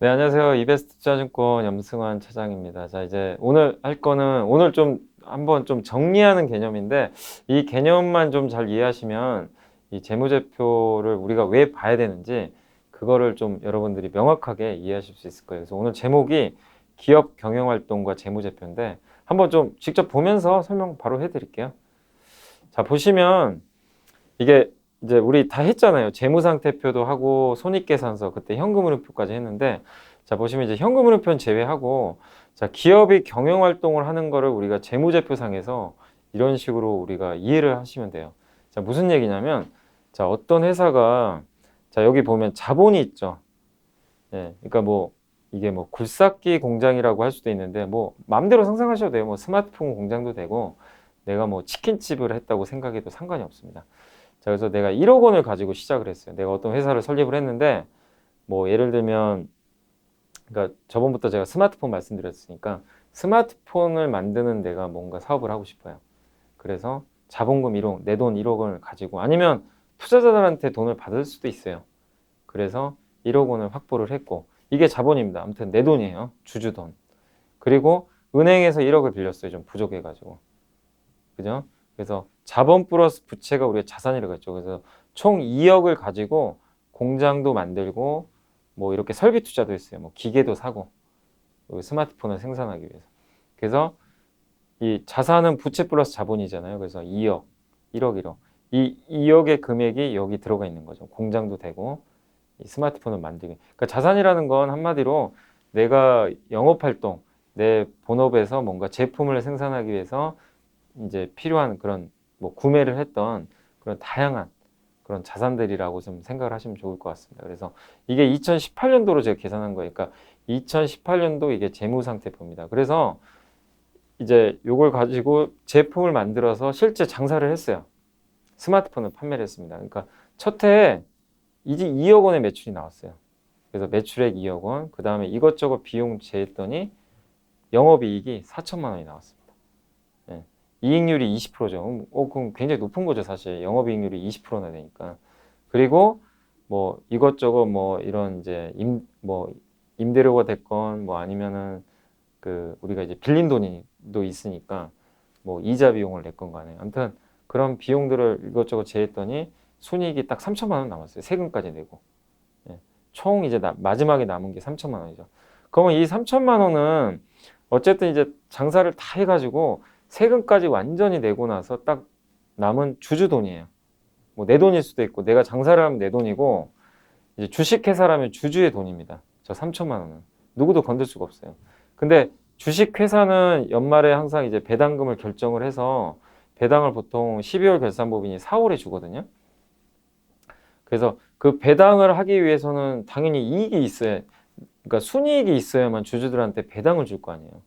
네, 안녕하세요. 이베스트 투자증권 염승환 차장입니다. 자, 이제 오늘 할 거는 오늘 좀 한번 좀 정리하는 개념인데 이 개념만 좀 잘 이해하시면 이 재무제표를 우리가 왜 봐야 되는지 그거를 좀 여러분들이 명확하게 이해하실 수 있을 거예요. 그래서 오늘 제목이 기업 경영활동과 재무제표인데 한번 좀 직접 보면서 설명 바로 해드릴게요. 자, 보시면 이게 이제 우리 다 했잖아요. 재무상태표도 하고 손익계산서 그때 현금흐름표까지 했는데 자 보시면 이제 현금흐름표는 제외하고 자 기업이 경영활동을 하는 거를 우리가 재무제표상에서 이런 식으로 우리가 이해를 하시면 돼요. 자 무슨 얘기냐면 자 어떤 회사가 자 여기 보면 자본이 있죠. 예, 그러니까 뭐 이게 뭐 굴삭기 공장이라고 할 수도 있는데 뭐 마음대로 상상하셔도 돼요. 뭐 스마트폰 공장도 되고 내가 뭐 치킨집을 했다고 생각해도 상관이 없습니다. 자, 그래서 내가 1억 원을 가지고 시작을 했어요. 내가 어떤 회사를 설립을 했는데, 뭐, 예를 들면, 그러니까 저번부터 제가 스마트폰 말씀드렸으니까, 스마트폰을 만드는 내가 뭔가 사업을 하고 싶어요. 그래서 자본금 1억, 내 돈 1억 원을 가지고, 아니면 투자자들한테 돈을 받을 수도 있어요. 그래서 1억 원을 확보를 했고, 이게 자본입니다. 아무튼 내 돈이에요. 주주돈. 그리고 은행에서 1억을 빌렸어요. 좀 부족해가지고. 그죠? 그래서 자본 플러스 부채가 우리가 자산이라고 했죠. 그래서 총 2억을 가지고 공장도 만들고 뭐 이렇게 설비 투자도 했어요. 뭐 기계도 사고 스마트폰을 생산하기 위해서. 그래서 이 자산은 부채 플러스 자본이잖아요. 그래서 2억, 1억, 1억. 이 2억의 금액이 여기 들어가 있는 거죠. 공장도 되고 이 스마트폰을 만들기. 그러니까 자산이라는 건 한마디로 내가 영업활동, 내 본업에서 뭔가 제품을 생산하기 위해서 이제 필요한 그런 뭐 구매를 했던 그런 다양한 그런 자산들이라고 좀 생각을 하시면 좋을 것 같습니다. 그래서 이게 2018년도로 제가 계산한 거예요. 그러니까 2018년도 이게 재무상태표입니다. 그래서 이제 요걸 가지고 제품을 만들어서 실제 장사를 했어요. 스마트폰을 판매를 했습니다. 그러니까 첫 해에 이제 2억 원의 매출이 나왔어요. 그래서 매출액 2억 원, 그 다음에 이것저것 비용 제했더니 영업이익이 4천만 원이 나왔습니다. 예. 이익률이 20%죠. 그럼 굉장히 높은 거죠, 사실. 영업이익률이 20%나 되니까. 그리고 뭐 이것저것 뭐 이런 이제 뭐 임대료가 됐건 뭐 아니면은 그 우리가 이제 빌린 돈도 있으니까 뭐 이자 비용을 냈건 간에 아무튼 그런 비용들을 이것저것 제했더니 순이익이 딱 3천만 원 남았어요. 세금까지 내고. 예. 총 이제 마지막에 남은 게 3천만 원이죠. 그러면 이 3천만 원은 어쨌든 이제 장사를 다 해가지고 세금까지 완전히 내고 나서 딱 남은 주주 돈이에요. 뭐 내 돈일 수도 있고 내가 장사를 하면 내 돈이고 이제 주식회사라면 주주의 돈입니다. 저 3천만 원은 누구도 건들 수가 없어요. 근데 주식회사는 연말에 항상 이제 배당금을 결정을 해서 배당을 보통 12월 결산법인이 4월에 주거든요. 그래서 그 배당을 하기 위해서는 당연히 이익이 있어야, 그러니까 순이익이 있어야만 주주들한테 배당을 줄 거 아니에요.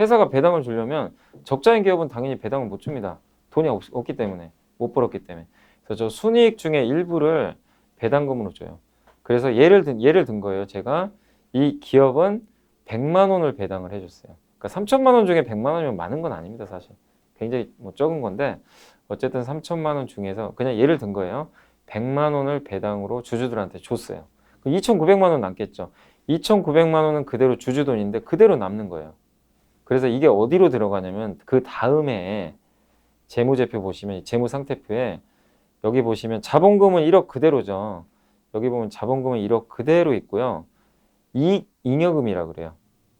회사가 배당을 주려면 적자인 기업은 당연히 배당을 못 줍니다. 돈이 없기 때문에, 못 벌었기 때문에. 그래서 저 순이익 중에 일부를 배당금으로 줘요. 그래서 예를 든 거예요. 제가 이 기업은 100만 원을 배당을 해줬어요. 그러니까 3천만 원 중에 100만 원이면 많은 건 아닙니다, 사실. 굉장히 뭐 적은 건데 어쨌든 3천만 원 중에서 그냥 예를 든 거예요. 100만 원을 배당으로 주주들한테 줬어요. 2,900만 원 남겠죠. 2,900만 원은 그대로 주주돈인데 그대로 남는 거예요. 그래서 이게 어디로 들어가냐면 그 다음에 재무제표 보시면 재무상태표에 여기 보시면 자본금은 1억 그대로죠. 여기 보면 자본금은 1억 그대로 있고요. 이익 잉여금이라 그래요.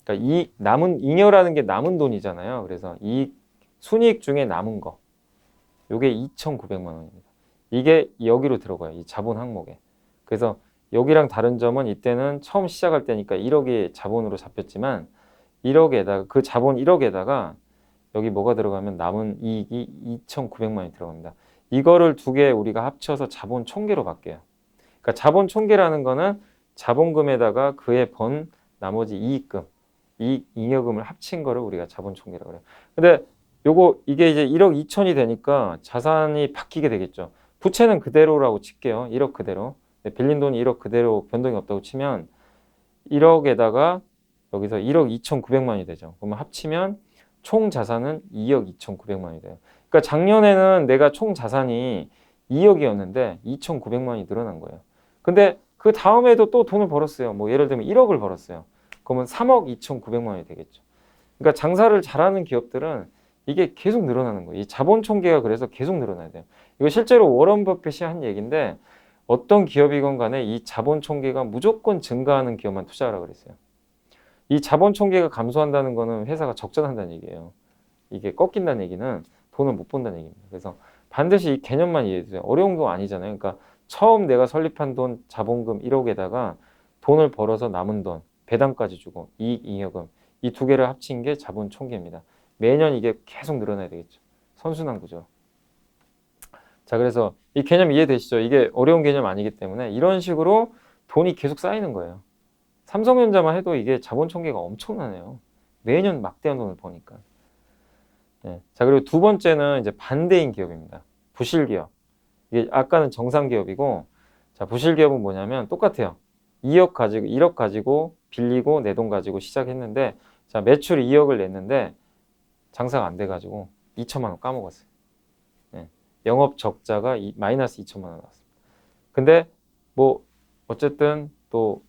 그러니까 이 남은 잉여라는 게 남은 돈이잖아요. 그래서 이 순이익 중에 남은 거. 요게 2,900만 원입니다. 이게 여기로 들어가요. 이 자본 항목에. 그래서 여기랑 다른 점은 이때는 처음 시작할 때니까 1억이 자본으로 잡혔지만 1억에다가 그 자본 1억에다가 여기 뭐가 들어가면 남은 이익이 2,900만 원이 들어갑니다. 이거를 두 개 우리가 합쳐서 자본 총계로 바뀌어요. 그러니까 자본 총계라는 거는 자본금에다가 그에 번 나머지 이익금, 잉여금을 합친 거를 우리가 자본 총계라고 그래요. 근데 이게 이제 1억 2천이 되니까 자산이 바뀌게 되겠죠. 부채는 그대로라고 칠게요. 1억 그대로. 빌린 돈이 1억 그대로 변동이 없다고 치면 1억에다가 여기서 1억 2,900만 원이 되죠. 그러면 합치면 총 자산은 2억 2,900만 원이 돼요. 그러니까 작년에는 내가 총 자산이 2억이었는데 2,900만 원이 늘어난 거예요. 근데 그 다음에도 또 돈을 벌었어요. 뭐 예를 들면 1억을 벌었어요. 그러면 3억 2,900만 원이 되겠죠. 그러니까 장사를 잘하는 기업들은 이게 계속 늘어나는 거예요. 이 자본 총계가 그래서 계속 늘어나야 돼요. 이거 실제로 워런 버핏이 한 얘기인데 어떤 기업이건 간에 이 자본 총계가 무조건 증가하는 기업만 투자하라 그랬어요. 이 자본 총계가 감소한다는 거는 회사가 적자난다는 얘기예요. 이게 꺾인다는 얘기는 돈을 못 번다는 얘기입니다. 그래서 반드시 이 개념만 이해해 주세요. 어려운 거 아니잖아요. 그러니까 처음 내가 설립한 돈 자본금 1억에다가 돈을 벌어서 남은 돈 배당까지 주고 이익 잉여금 이 두 개를 합친 게 자본 총계입니다. 매년 이게 계속 늘어나야 되겠죠. 선순환 구조. 자, 그래서 이 개념 이해되시죠? 이게 어려운 개념 아니기 때문에 이런 식으로 돈이 계속 쌓이는 거예요. 삼성전자만 해도 이게 자본 총계가 엄청나네요. 매년 막대한 돈을 버니까. 네. 자, 그리고 두 번째는 이제 반대인 기업입니다. 부실 기업. 이게 아까는 정상 기업이고, 자, 부실 기업은 뭐냐면 똑같아요. 2억 가지고, 1억 가지고 빌리고 내 돈 가지고 시작했는데, 자, 매출 2억을 냈는데 장사가 안 돼가지고 2천만 원 까먹었어요. 네. 영업 적자가 마이너스 2천만 원 나왔습니다. 근데 뭐 어쨌든 또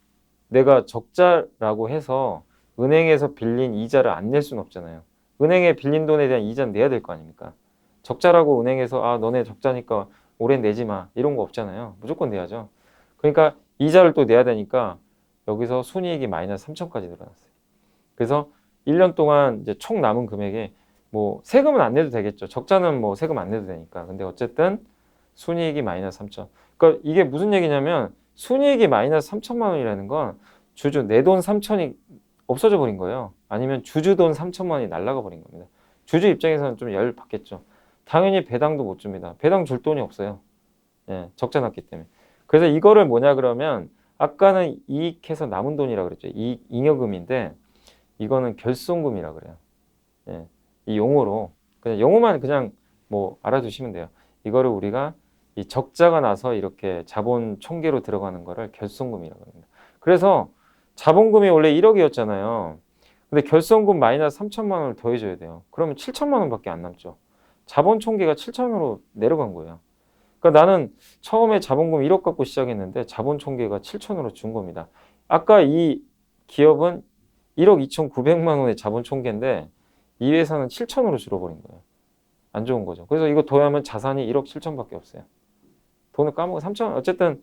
내가 적자라고 해서 은행에서 빌린 이자를 안 낼 수는 없잖아요. 은행에 빌린 돈에 대한 이자는 내야 될 거 아닙니까? 적자라고 은행에서 아 너네 적자니까 올해 내지 마 이런 거 없잖아요. 무조건 내야죠. 그러니까 이자를 또 내야 되니까 여기서 순이익이 마이너스 3천까지 늘어났어요. 그래서 1년 동안 이제 총 남은 금액에 뭐 세금은 안 내도 되겠죠. 적자는 뭐 세금 안 내도 되니까. 근데 어쨌든 순이익이 마이너스 3천. 그러니까 이게 무슨 얘기냐면 순이익이 마이너스 3천만 원이라는 건 주주 내 돈 3천이 없어져 버린 거예요. 아니면 주주 돈 3천만 원이 날아가 버린 겁니다. 주주 입장에서는 좀 열 받겠죠. 당연히 배당도 못 줍니다. 배당 줄 돈이 없어요. 예, 적자 났기 때문에. 그래서 이거를 뭐냐 그러면 아까는 이익해서 남은 돈이라고 그랬죠. 이익 잉여금인데 이거는 결손금이라 그래요. 예, 이 용어로 그냥 용어만 그냥 뭐 알아두시면 돼요. 이거를 우리가 이 적자가 나서 이렇게 자본 총계로 들어가는 거를 결손금이라고 합니다. 그래서 자본금이 원래 1억이었잖아요. 근데 결손금 마이너스 3천만 원을 더해줘야 돼요. 그러면 7천만 원밖에 안 남죠. 자본 총계가 7천으로 내려간 거예요. 그러니까 나는 처음에 자본금 1억 갖고 시작했는데 자본 총계가 7천으로 준 겁니다. 아까 이 기업은 1억 2,900만 원의 자본 총계인데 이 회사는 7천으로 줄어버린 거예요. 안 좋은 거죠. 그래서 이거 더하면 자산이 1억 7천밖에 없어요. 돈을 까먹어 3천 어쨌든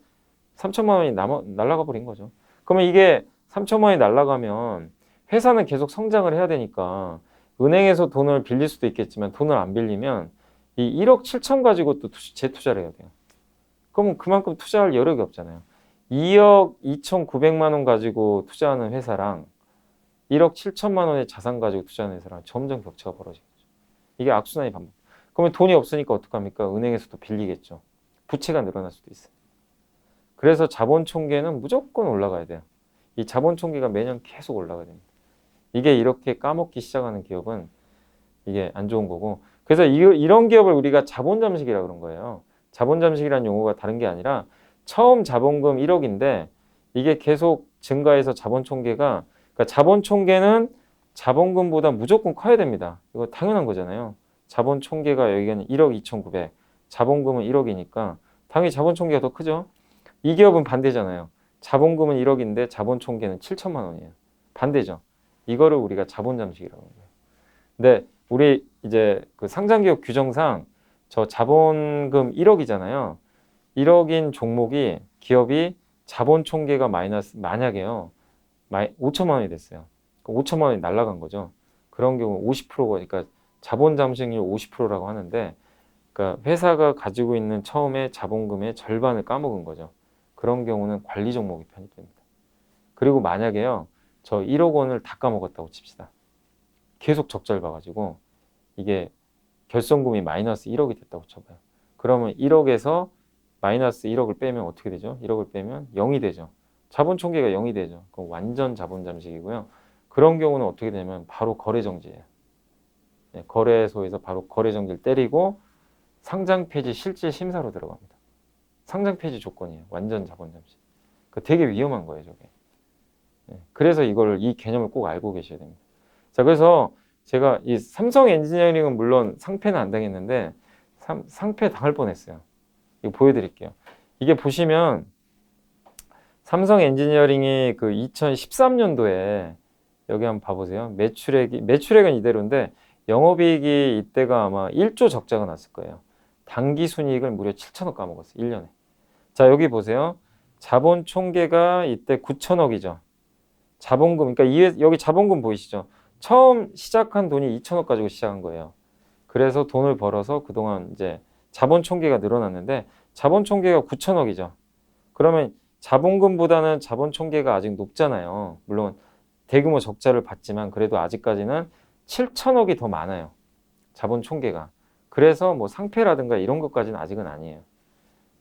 3천만 원이 날아가 버린 거죠. 그러면 이게 3천만 원이 날아가면 회사는 계속 성장을 해야 되니까 은행에서 돈을 빌릴 수도 있겠지만 돈을 안 빌리면 이 1억 7천 가지고 또 재투자를 해야 돼요. 그러면 그만큼 투자할 여력이 없잖아요. 2억 2,900만 원 가지고 투자하는 회사랑 1억 7천만 원의 자산 가지고 투자하는 회사랑 점점 격차가 벌어지겠죠. 이게 악순환이 반복. 그러면 돈이 없으니까 어떡합니까? 은행에서도 빌리겠죠. 부채가 늘어날 수도 있어요. 그래서 자본 총계는 무조건 올라가야 돼요. 이 자본 총계가 매년 계속 올라가야 됩니다. 이게 이렇게 까먹기 시작하는 기업은 이게 안 좋은 거고. 그래서 이런 기업을 우리가 자본 잠식이라고 그런 거예요. 자본 잠식이라는 용어가 다른 게 아니라 처음 자본금 1억인데 이게 계속 증가해서 자본 총계가 그러니까 자본 총계는 자본금보다 무조건 커야 됩니다. 이거 당연한 거잖아요. 자본 총계가 여기는 1억 2,900, 자본금은 1억이니까 당연히 자본 총계가 더 크죠. 이 기업은 반대잖아요. 자본금은 1억인데 자본 총계는 7천만 원이에요. 반대죠. 이거를 우리가 자본 잠식이라고 해요. 근데 우리 이제 그 상장기업 규정상 저 자본금 1억이잖아요. 1억인 종목이 기업이 자본 총계가 마이너스 만약에요. 5천만 원이 됐어요. 5천만 원이 날아간 거죠. 그런 경우 50%가 그러니까 자본 잠식률 50%라고 하는데 그러니까 회사가 가지고 있는 처음에 자본금의 절반을 까먹은 거죠. 그런 경우는 관리 종목이 편입됩니다. 그리고 만약에요. 저 1억 원을 다 까먹었다고 칩시다. 계속 적자를 봐가지고 이게 결손금이 마이너스 1억이 됐다고 쳐봐요. 그러면 1억에서 마이너스 1억을 빼면 어떻게 되죠? 1억을 빼면 0이 되죠. 자본 총계가 0이 되죠. 그럼 완전 자본 잠식이고요. 그런 경우는 어떻게 되냐면 바로 거래 정지예요. 네, 거래소에서 바로 거래 정지를 때리고 상장 폐지 실질 심사로 들어갑니다. 상장 폐지 조건이에요. 완전 자본 잠식. 그 되게 위험한 거예요, 저게. 네, 그래서 이 개념을 꼭 알고 계셔야 됩니다. 자, 그래서 제가 이 삼성 엔지니어링은 물론 상패는 안 당했는데 상패 당할 뻔했어요. 이거 보여드릴게요. 이게 보시면 삼성 엔지니어링이 그 2013년도에 여기 한번 봐보세요. 매출액은 이대로인데 영업이익이 이때가 아마 1조 적자가 났을 거예요. 당기순이익을 무려 7천억 까먹었어요. 1년에. 자, 여기 보세요. 자본 총계가 이때 9천억이죠. 자본금, 그러니까 여기 자본금 보이시죠? 처음 시작한 돈이 2천억 가지고 시작한 거예요. 그래서 돈을 벌어서 그동안 이제 자본 총계가 늘어났는데 자본 총계가 9천억이죠. 그러면 자본금보다는 자본 총계가 아직 높잖아요. 물론 대규모 적자를 봤지만 그래도 아직까지는 7천억이 더 많아요. 자본 총계가. 그래서 뭐 상패라든가 이런 것까지는 아직은 아니에요.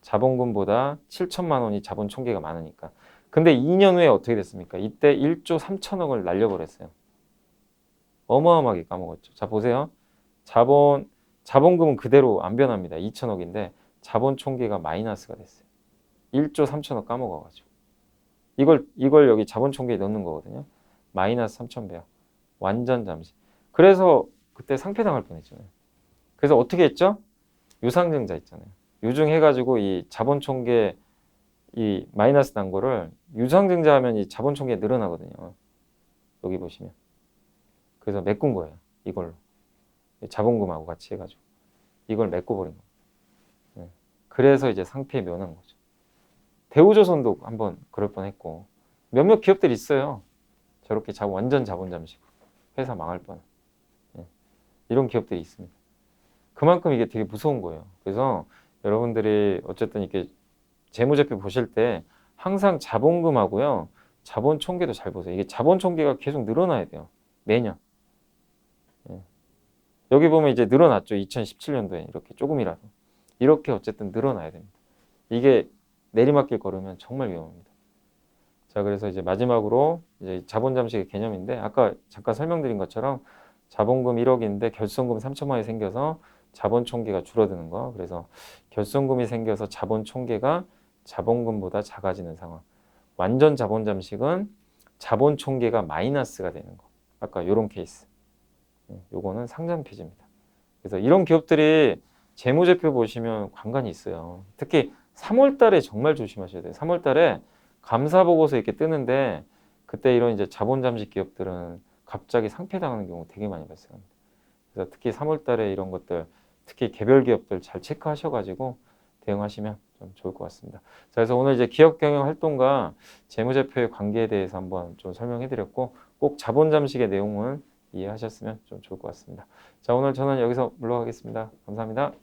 자본금보다 7천만 원이 자본 총계가 많으니까. 근데 2년 후에 어떻게 됐습니까? 이때 1조 3천억을 날려버렸어요. 어마어마하게 까먹었죠. 자, 보세요. 자본금은 그대로 안 변합니다. 2천억인데 자본 총계가 마이너스가 됐어요. 1조 3천억 까먹어가지고. 이걸 여기 자본 총계에 넣는 거거든요. 마이너스 3천배요. 완전 잠시. 그래서 그때 상폐당할 뻔했잖아요. 그래서 어떻게 했죠? 유상증자 있잖아요. 유증해가지고 이 자본 총계 이 마이너스 난 거를 유상증자하면 이 자본 총계 늘어나거든요. 여기 보시면. 그래서 메꾼 거예요. 이걸로. 자본금하고 같이 해가지고. 이걸 메꿔버린 거예요. 네. 그래서 이제 상폐에 면한 거죠. 대우조선도 한번 그럴 뻔했고 몇몇 기업들이 있어요. 저렇게 완전 자본 잠식. 회사 망할 뻔. 네. 이런 기업들이 있습니다. 그만큼 이게 되게 무서운 거예요. 그래서 여러분들이 어쨌든 이렇게 재무제표 보실 때 항상 자본금하고요. 자본 총계도 잘 보세요. 이게 자본 총계가 계속 늘어나야 돼요. 매년. 예. 여기 보면 이제 늘어났죠. 2017년도에 이렇게 조금이라도. 이렇게 어쨌든 늘어나야 됩니다. 이게 내리막길 걸으면 정말 위험합니다. 자, 그래서 이제 마지막으로 이제 자본 잠식의 개념인데 아까 잠깐 설명드린 것처럼 자본금 1억인데 결손금 3천만 원이 생겨서 자본 총계가 줄어드는 거. 그래서 결손금이 생겨서 자본 총계가 자본금보다 작아지는 상황. 완전 자본 잠식은 자본 총계가 마이너스가 되는 거. 아까 요런 케이스. 요거는 상장 폐지입니다. 그래서 이런 기업들이 재무제표 보시면 관간이 있어요. 특히 3월 달에 정말 조심하셔야 돼요. 3월 달에 감사 보고서 이렇게 뜨는데 그때 이런 이제 자본 잠식 기업들은 갑자기 상폐당하는 경우 되게 많이 발생합니다. 그래서 특히 3월 달에 이런 것들 특히 개별 기업들 잘 체크하셔가지고 대응하시면 좀 좋을 것 같습니다. 자, 그래서 오늘 이제 기업 경영 활동과 재무제표의 관계에 대해서 한번 좀 설명해 드렸고 꼭 자본 잠식의 내용은 이해하셨으면 좀 좋을 것 같습니다. 자, 오늘 저는 여기서 물러가겠습니다. 감사합니다.